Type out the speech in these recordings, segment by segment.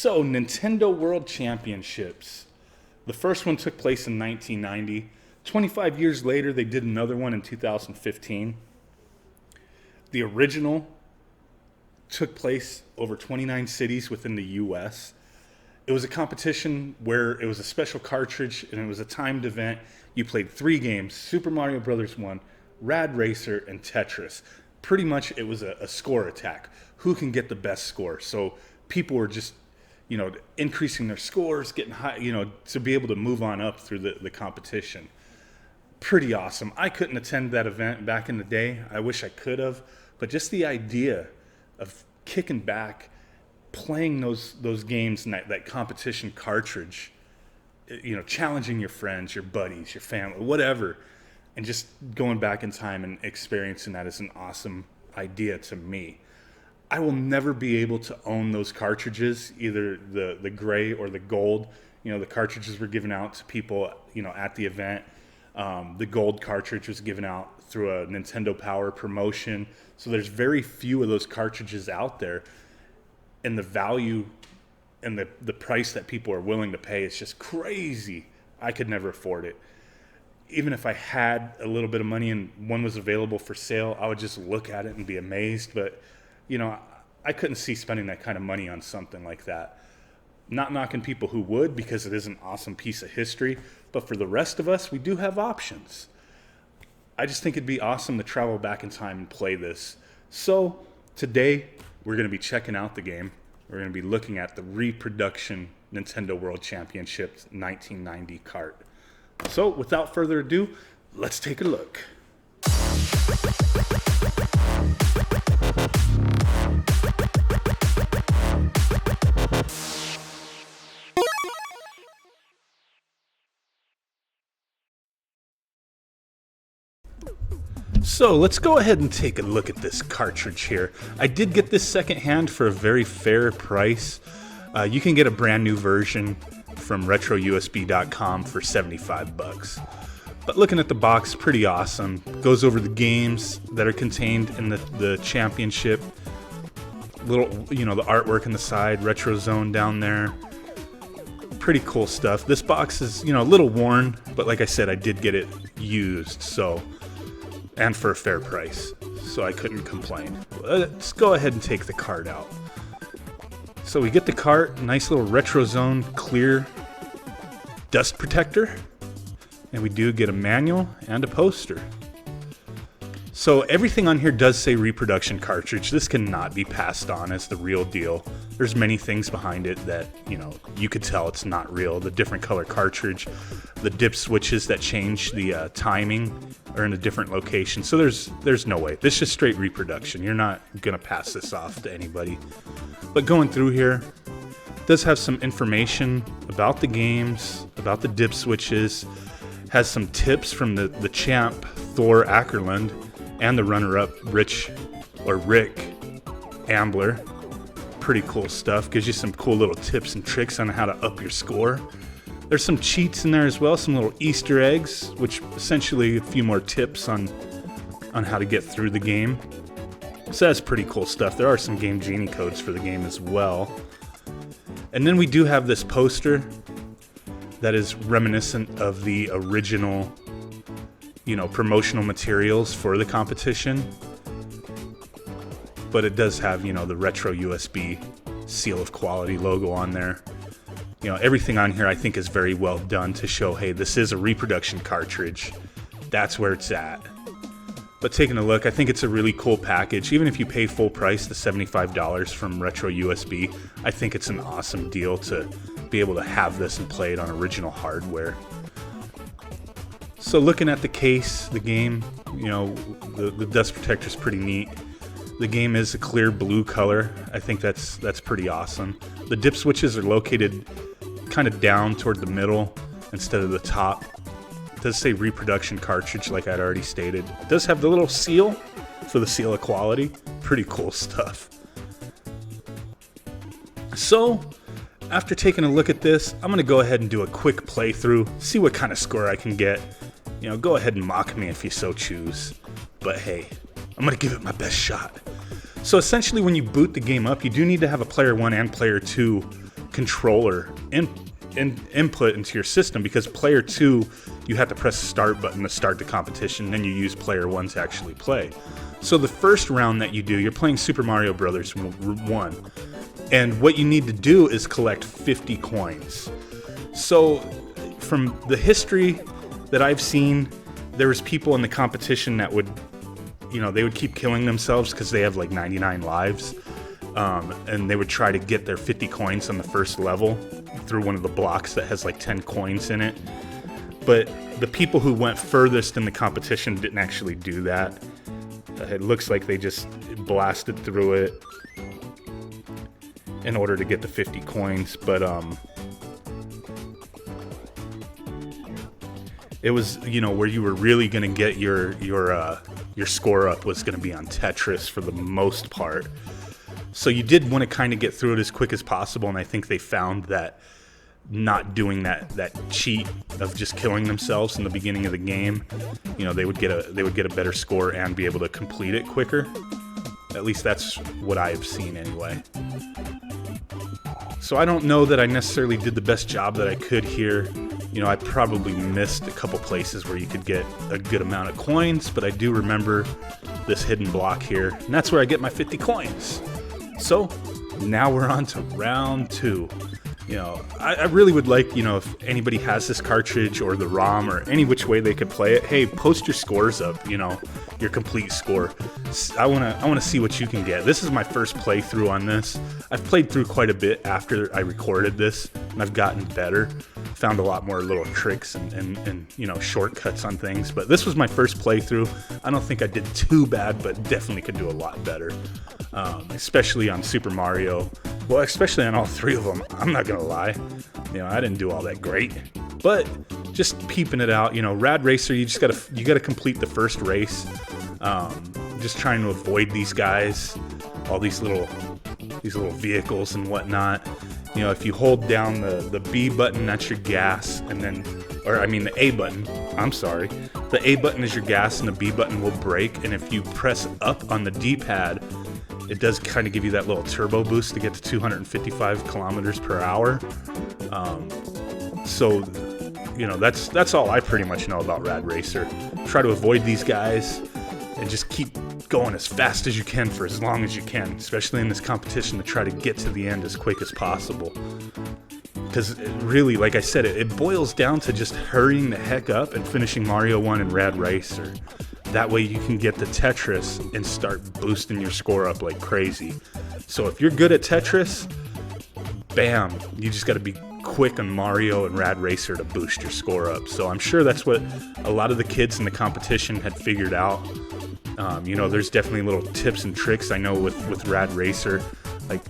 So, Nintendo World Championships. The first one took place in 1990. 25 years later, they did another one in 2015. The original took place over 29 cities within the U.S. It was a competition where it was a special cartridge and it was a timed event. You played 3 games, Super Mario Bros. 1, Rad Racer, and Tetris. Pretty much it was a score attack. Who can get the best score? So people were just, increasing their scores, getting high, to be able to move on up through the competition. Pretty awesome. I couldn't attend that event back in the day. I wish I could have. But just the idea of kicking back, playing those games and that competition cartridge, challenging your friends, your buddies, your family, whatever, and just going back in time and experiencing that is an awesome idea to me. I will never be able to own those cartridges, either the gray or the gold. The cartridges were given out to people, at the event. The gold cartridge was given out through a Nintendo Power promotion. So there's very few of those cartridges out there. And the value and the price that people are willing to pay is just crazy. I could never afford it. Even if I had a little bit of money and one was available for sale, I would just look at it and be amazed. But, I couldn't see spending that kind of money on something like that. Not knocking people who would, because it is an awesome piece of history. But for the rest of us, we do have options. I just think it'd be awesome to travel back in time and play this. So today, we're going to be checking out the game. We're going to be looking at the reproduction Nintendo World Championship 1990 cart. So without further ado, let's take a look. So let's go ahead and take a look at this cartridge here. I did get this secondhand for a very fair price. You can get a brand new version from retrousb.com for $75. But looking at the box, pretty awesome. Goes over the games that are contained in the championship. Little, the artwork on the side, retro zone down there. Pretty cool stuff. This box is, a little worn, but like I said, I did get it used, and for a fair price, so I couldn't complain. Let's go ahead and take the cart out. So we get the cart, nice little retro zone clear dust protector, and we do get a manual and a poster. So everything on here does say reproduction cartridge. This cannot be passed on as the real deal. There's many things behind it that, you could tell it's not real. The different color cartridge, the dip switches that change the timing are in a different location. So there's no way. This is just straight reproduction. You're not going to pass this off to anybody. But going through here, it does have some information about the games, about the dip switches, has some tips from the champ, Thor Ackerlund, and the runner-up, Rick Ambler. Pretty cool stuff. Gives you some cool little tips and tricks on how to up your score. There's some cheats in there as well, some little Easter eggs, which essentially a few more tips on how to get through the game. So that's pretty cool stuff. There are some Game Genie codes for the game as well. And then we do have this poster that is reminiscent of the original, promotional materials for the competition. But it does have, the retro USB seal of quality logo on there. Everything on here I think is very well done to show, hey, this is a reproduction cartridge. That's where it's at. But taking a look, I think it's a really cool package. Even if you pay full price, the $75 from Retro USB, I think it's an awesome deal to be able to have this and play it on original hardware. So looking at the case, the game, the dust protector is pretty neat. The game is a clear blue color. I think that's pretty awesome. The dip switches are located kind of down toward the middle instead of the top. It does say reproduction cartridge, like I'd already stated. It does have the little seal for the seal of quality. Pretty cool stuff. So, after taking a look at this, I'm going to go ahead and do a quick playthrough, see what kind of score I can get. Go ahead and mock me if you so choose. But hey, I'm going to give it my best shot. So essentially when you boot the game up, you do need to have a player 1 and player 2 controller input into your system, because player 2, you have to press the start button to start the competition, then you use player 1 to actually play. So the first round that you do, you're playing Super Mario Brothers 1, and what you need to do is collect 50 coins. So from the history that I've seen, there was people in the competition that would, they would keep killing themselves because they have like 99 lives. And they would try to get their 50 coins on the first level through one of the blocks that has like 10 coins in it. But the people who went furthest in the competition didn't actually do that. It looks like they just blasted through it in order to get the 50 coins. But it was, where you were really going to get your score up was going to be on Tetris for the most part. So you did want to kind of get through it as quick as possible, and I think they found that not doing that cheat of just killing themselves in the beginning of the game, they would get a better score and be able to complete it quicker. At least that's what I've seen anyway. So I don't know that I necessarily did the best job that I could here. I probably missed a couple places where you could get a good amount of coins, but I do remember this hidden block here, and that's where I get my 50 coins. So now we're on to round 2. I really would like, if anybody has this cartridge or the ROM or any which way they could play it, hey, post your scores up, your complete score. I want to see what you can get. This is my first playthrough on this. I've played through quite a bit after I recorded this, and I've gotten better. Found a lot more little tricks and shortcuts on things, but this was my first playthrough. I don't think I did too bad, but definitely could do a lot better, especially on Super Mario. Well, especially on all 3 of them. I'm not gonna lie, I didn't do all that great, but just peeping it out. Rad Racer, you gotta complete the first race. Just trying to avoid these guys, all these little vehicles and whatnot. If you hold down the B button, that's your gas, the A button, I'm sorry. The A button is your gas and the B button will brake, and if you press up on the D-pad, it does kind of give you that little turbo boost to get to 255 kilometers per hour. So, that's all I pretty much know about Rad Racer. Try to avoid these guys and just keep going as fast as you can for as long as you can, especially in this competition, to try to get to the end as quick as possible. Because really, like I said, it boils down to just hurrying the heck up and finishing Mario 1 and Rad Racer. That way you can get the Tetris and start boosting your score up like crazy. So if you're good at Tetris, bam, you just got to be quick on Mario and Rad Racer to boost your score up. So I'm sure that's what a lot of the kids in the competition had figured out. There's definitely little tips and tricks I know with Rad Racer. Like,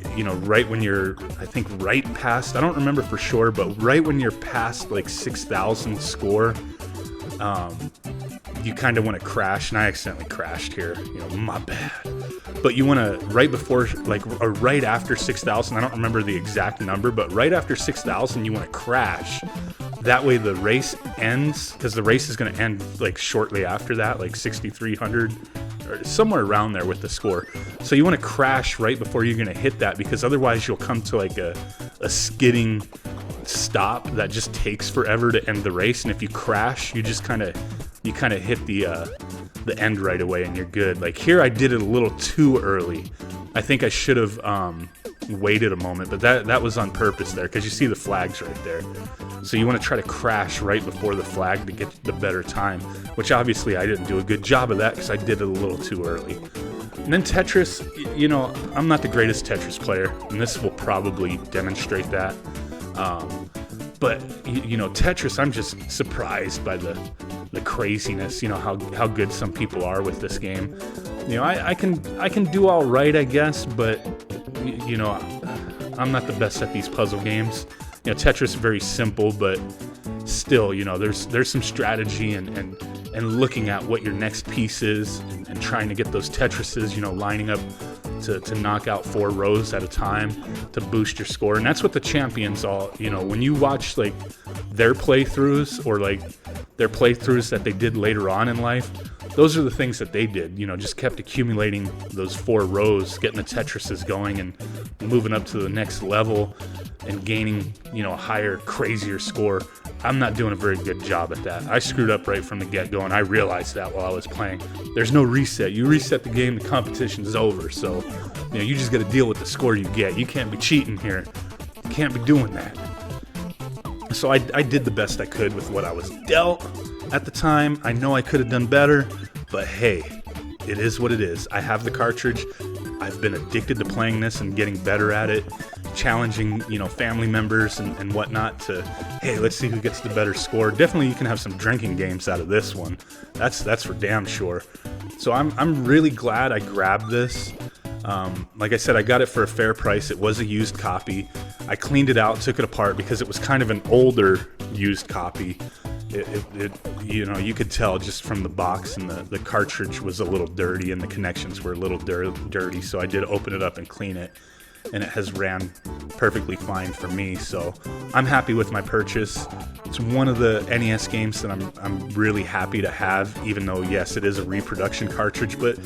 right when you're, I think right past, I don't remember for sure, but right when you're past like 6,000 score, you kind of want to crash, and I accidentally crashed here, my bad. But you want to, right before, or right after 6,000, I don't remember the exact number, but right after 6,000, you want to crash. That way the race ends, because the race is going to end shortly after that, 6,300 or somewhere around there with the score. So you want to crash right before you're going to hit that, because otherwise you'll come to a skidding stop that just takes forever to end the race. And if you crash, you just kind of hit the end right away and you're good. Like here, I did it a little too early. I think I should have waited a moment, but that was on purpose there, because you see the flags right there. So you want to try to crash right before the flag to get the better time, which obviously I didn't do a good job of that because I did it a little too early. And then Tetris, I'm not the greatest Tetris player, and this will probably demonstrate that. But Tetris, I'm just surprised by the craziness, how good some people are with this game. I can do all right, I guess, but I'm not the best at these puzzle games. Tetris is very simple, but still, there's some strategy and looking at what your next piece is and trying to get those Tetrises, lining up to knock out 4 rows at a time to boost your score. And that's what the champions all, when you watch their playthroughs or their playthroughs that they did later on in life, those are the things that they did, you know, just kept accumulating those 4 rows, getting the Tetrises going and moving up to the next level and gaining, you know, a higher, crazier score. I'm not doing a very good job at that. I screwed up right from the get-go, and I realized that while I was playing. There's no reset. You reset the game, the competition's over. So, you know, you just got to deal with the score you get. You can't be cheating here. You can't be doing that. So I did the best I could with what I was dealt at the time. I know I could have done better, but hey, it is what it is. I have the cartridge. I've been addicted to playing this and getting better at it, challenging, you know, family members and whatnot to, hey, let's see who gets the better score. Definitely you can have some drinking games out of this one. That's for damn sure. So I'm really glad I grabbed this. Like I said, I got it for a fair price. It was a used copy. I cleaned it out, took it apart because it was kind of an older used copy. It you know, you could tell just from the box, and the cartridge was a little dirty and the connections were a little dirty. So I did open it up and clean it, and it has ran perfectly fine for me. So I'm happy with my purchase. It's one of the NES games that I'm really happy to have, even though yes, it is a reproduction cartridge, but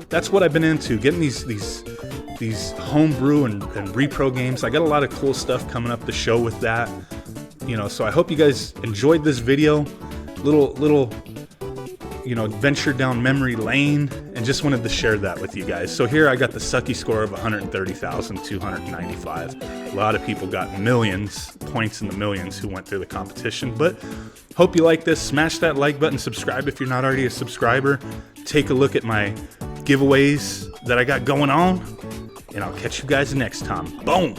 that's what I've been into, getting these homebrew and repro games. I got a lot of cool stuff coming up the show with that, you know. So I hope you guys enjoyed this video, little you know, venture down memory lane, and just wanted to share that with you guys. So here I got the sucky score of 130,295. A lot of people got millions, points in the millions who went through the competition, but hope you like this. Smash that like button, subscribe if you're not already a subscriber. Take a look at my giveaways that I got going on, and I'll catch you guys next time. Boom!